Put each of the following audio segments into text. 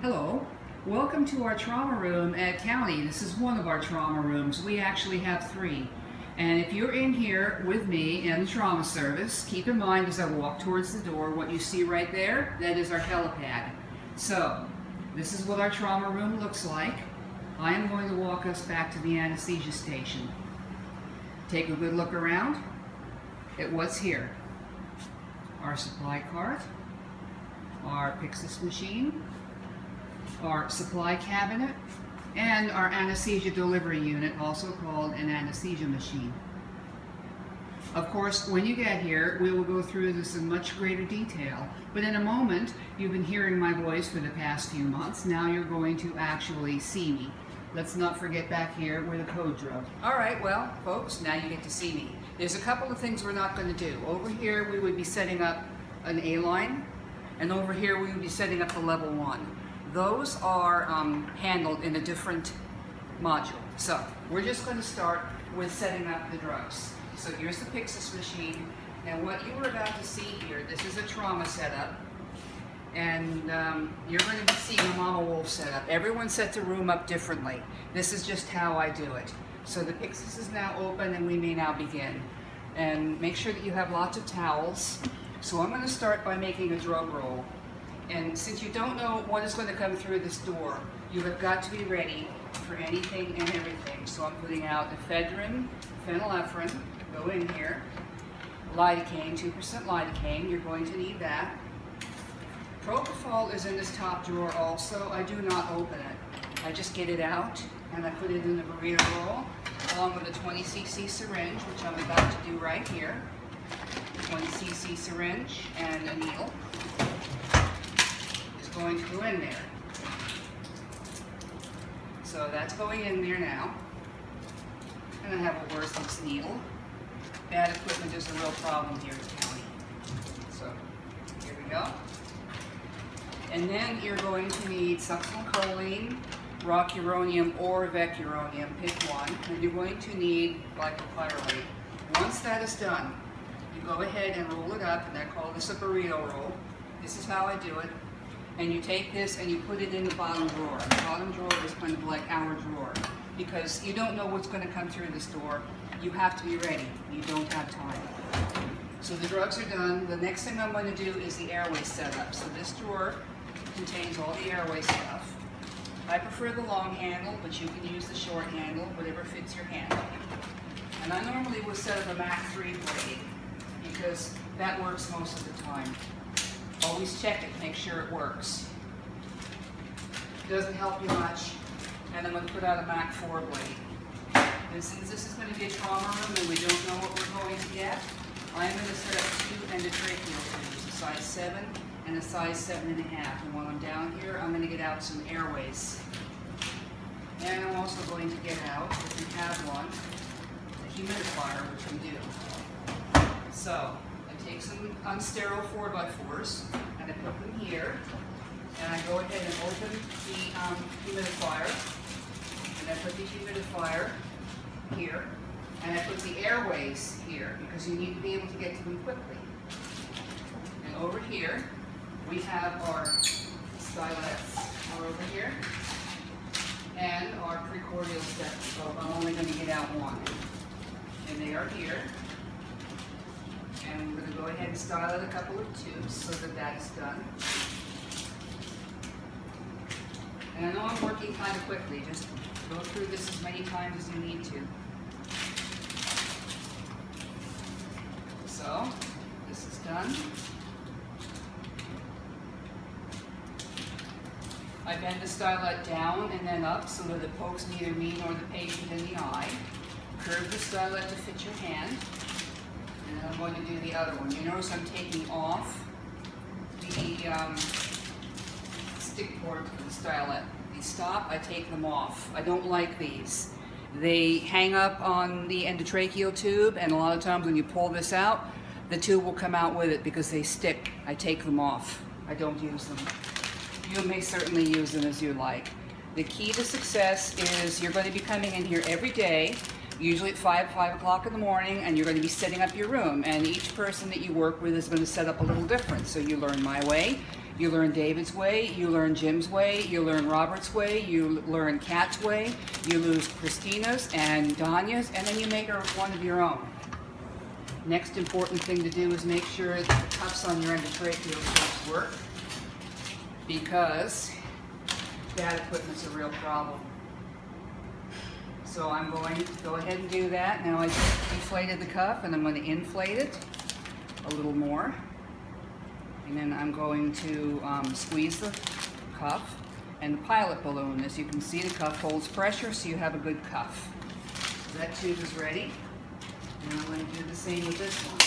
Hello, welcome to our trauma room at County. This is one of our trauma rooms. We actually have 3. And if you're in here with me in the trauma service, keep in mind as I walk towards the door, what you see right there, that is our helipad. So, this is what our trauma room looks like. I am going to walk us back to the anesthesia station. Take a good look around at what's here. Our supply cart, our Pyxis machine, our supply cabinet, and our anesthesia delivery unit, also called an anesthesia machine. Of course, when you get here, we will go through this in much greater detail, but in a moment, you've been hearing my voice for the past few months. Now you're going to actually see me. Let's not forget back here where the code drove. All right, well, folks, now you get to see me. There's a couple of things we're not going to do. Over here, we would be setting up an A-line, and over here, we would be setting up the level 1. Those are handled in a different module. So we're just going to start with setting up the drugs. So here's the Pyxis machine. Now what you are about to see here, this is a trauma setup. And you're going to be seeing a Mama Wolf setup. Everyone sets a room up differently. This is just how I do it. So the Pyxis is now open and we may now begin. And make sure that you have lots of towels. So I'm going to start by making a drug roll. And since you don't know what is going to come through this door, you have got to be ready for anything and everything. So I'm putting out ephedrine, phenylephrine, go in here, lidocaine, 2% lidocaine, you're going to need that. Propofol is in this top drawer also. I do not open it. I just get it out and I put it in the burrito roll along with a 20cc syringe, which I'm about to do right here. 20cc syringe and a needle. Going to go in there. So that's going in there now. And I have a worthless needle. Bad equipment is a real problem here at County. So here we go. And then you're going to need succinylcholine, rocuronium, or vecuronium, pick one. And you're going to need glycopyrrolate. Once that is done, you go ahead and roll it up, and I call this a burrito roll. This is how I do it. And you take this and you put it in the bottom drawer. The bottom drawer is kind of like our drawer because you don't know what's going to come through this door. You have to be ready. You don't have time. So the drugs are done. The next thing I'm going to do is the airway setup. So this drawer contains all the airway stuff. I prefer the long handle, but you can use the short handle, whatever fits your hand. And I normally will set up a MAC 3 blade because that works most of the time. Always check it, make sure it works. Doesn't help you much. And I'm going to put out a MAC 4 blade. And since this is going to be a trauma room and we don't know what we're going to get, I'm going to set up 2 endotracheal tubes, a size 7 and a size 7.5. And while I'm down here, I'm going to get out some airways. And I'm also going to get out, if we have one, a humidifier, which we do. So, take some unsterile 4x4s and I put them here, and I go ahead and open the humidifier, and I put the humidifier here, and I put the airways here because you need to be able to get to them quickly. And over here we have our stylets are over here, and our precordial stethoscope. I'm only going to get out one, and they are here. And I'm going to go ahead and style out a couple of tubes so that that is done. And I know I'm working kind of quickly. Just go through this as many times as you need to. So, this is done. I bend the stylet down and then up so that it pokes neither me nor the patient in the eye. Curve the stylet to fit your hand. And I'm going to do the other one. You notice I'm taking off the stick port for the stylet. These stop, I take them off. I don't like these. They hang up on the endotracheal tube, and a lot of times when you pull this out, the tube will come out with it because they stick. I take them off. I don't use them. You may certainly use them as you like. The key to success is you're going to be coming in here every day, usually at 5 o'clock in the morning, and you're going to be setting up your room. And each person that you work with is going to set up a little different. So you learn my way, You learn David's way, you learn Jim's way, you learn Robert's way, you learn Kat's way, you lose Christina's and Danya's, and then you make her one of your own. Next important thing to do is make sure that the cuffs on your endotracheal tubes work, because that equipment's a real problem. So I'm going to go ahead and do that. Now I deflated the cuff and I'm going to inflate it a little more. And then I'm going to squeeze the cuff and the pilot balloon. As you can see, the cuff holds pressure, so you have a good cuff. So that tube is ready. And I'm going to do the same with this one.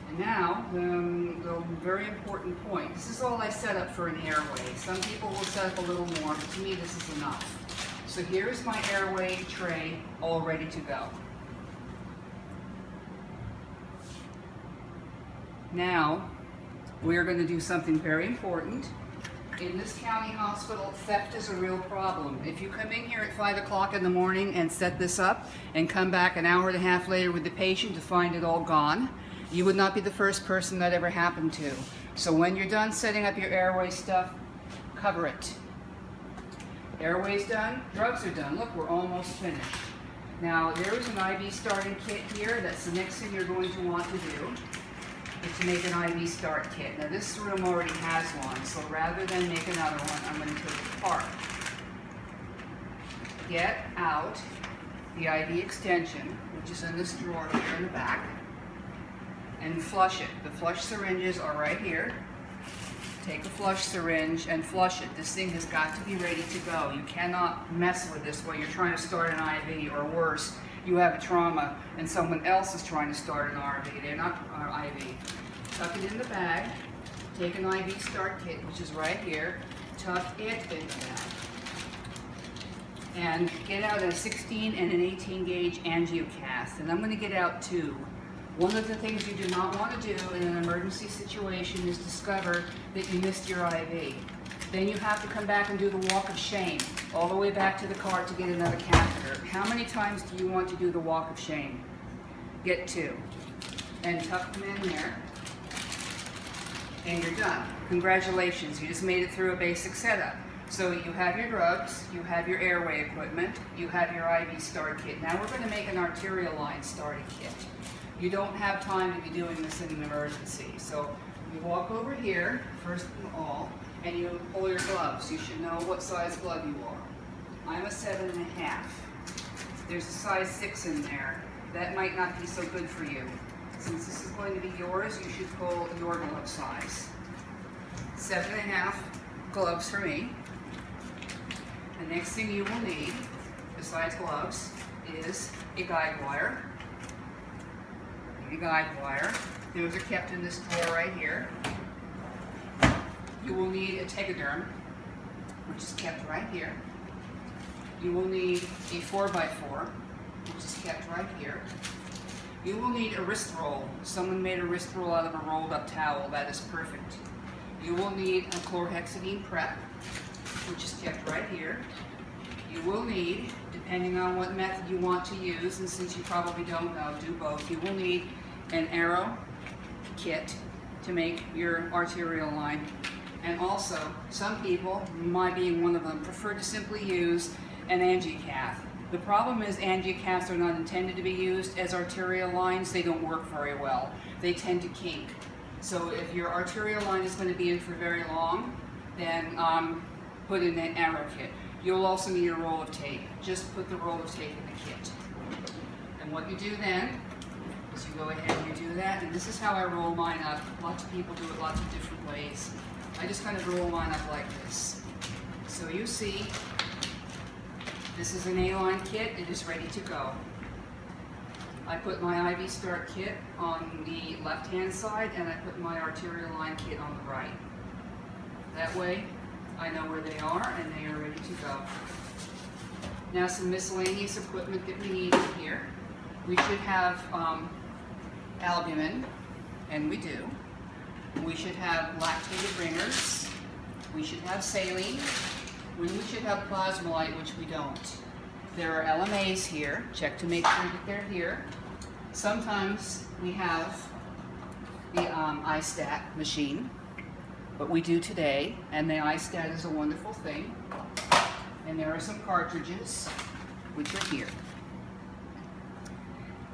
And now, the very important point. This is all I set up for an airway. Some people will set up a little more, but to me this is enough. So here's my airway tray all ready to go. Now, we're going to do something very important. In this county hospital, theft is a real problem. If you come in here at 5 o'clock in the morning and set this up and come back an hour and a half later with the patient to find it all gone, you would not be the first person that ever happened to. So when you're done setting up your airway stuff, cover it. Airway's done, drugs are done. Look, we're almost finished. Now, there is an IV starting kit here. That's the next thing you're going to want to do, is to make an IV start kit. Now, this room already has one, so rather than make another one, I'm going to take it apart. Get out the IV extension, which is in this drawer here in the back, and flush it. The flush syringes are right here. Take a flush syringe and flush it. This thing has got to be ready to go. You cannot mess with this while you're trying to start an IV, or worse, you have a trauma and someone else is trying to start an RV. They're not IV. Tuck it in the bag. Take an IV start kit, which is right here. Tuck it in the bag. And get out a 16 and an 18 gauge angiocath. And I'm going to get out 2. One of the things you do not want to do in an emergency situation is discover that you missed your IV. Then you have to come back and do the walk of shame, all the way back to the car to get another catheter. How many times do you want to do the walk of shame? Get 2. And tuck them in there. And you're done. Congratulations, you just made it through a basic setup. So you have your drugs, you have your airway equipment, you have your IV start kit. Now we're going to make an arterial line starting kit. You don't have time to be doing this in an emergency. So you walk over here, first of all, and you pull your gloves. You should know what size glove you are. I'm a 7.5. There's a size 6 in there. That might not be so good for you. Since this is going to be yours, you should pull your glove size. 7.5 gloves for me. The next thing you will need, besides gloves, is a guide wire. A guide wire. Those are kept in this drawer right here. You will need a tegaderm, which is kept right here. You will need a 4x4, which is kept right here. You will need a wrist roll. Someone made a wrist roll out of a rolled up towel. That is perfect. You will need a chlorhexidine prep, which is kept right here. You will need, depending on what method you want to use, and since you probably don't know, do both, you will need an arrow kit to make your arterial line. And also, some people, my being one of them, prefer to simply use an angiocath. The problem is angiocaths are not intended to be used as arterial lines. They don't work very well. They tend to kink. So if your arterial line is going to be in for very long, then put in an arrow kit. You'll also need a roll of tape. Just put the roll of tape in the kit. And what you do then is you go ahead and you do that, and this is how I roll mine up. Lots of people do it lots of different ways. I just kind of roll mine up like this. So you see, this is an A-line kit. It is ready to go. I put my IV start kit on the left-hand side, and I put my arterial line kit on the right. That way, I know where they are, and they are ready to go. Now, some miscellaneous equipment that we need in here. We should have albumin, and we do. We should have lactated ringers. We should have saline. We should have plasmolite, which we don't. There are LMAs here. Check to make sure that they're here. Sometimes we have the iStat machine. but we do today, and the iStat is a wonderful thing. And there are some cartridges, which are here.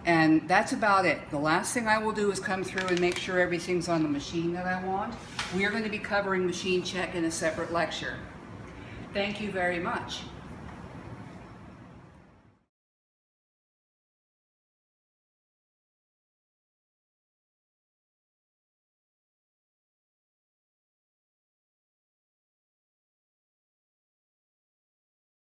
And that's about it. The last thing I will do is come through and make sure everything's on the machine that I want. We are going to be covering machine check in a separate lecture. Thank you very much.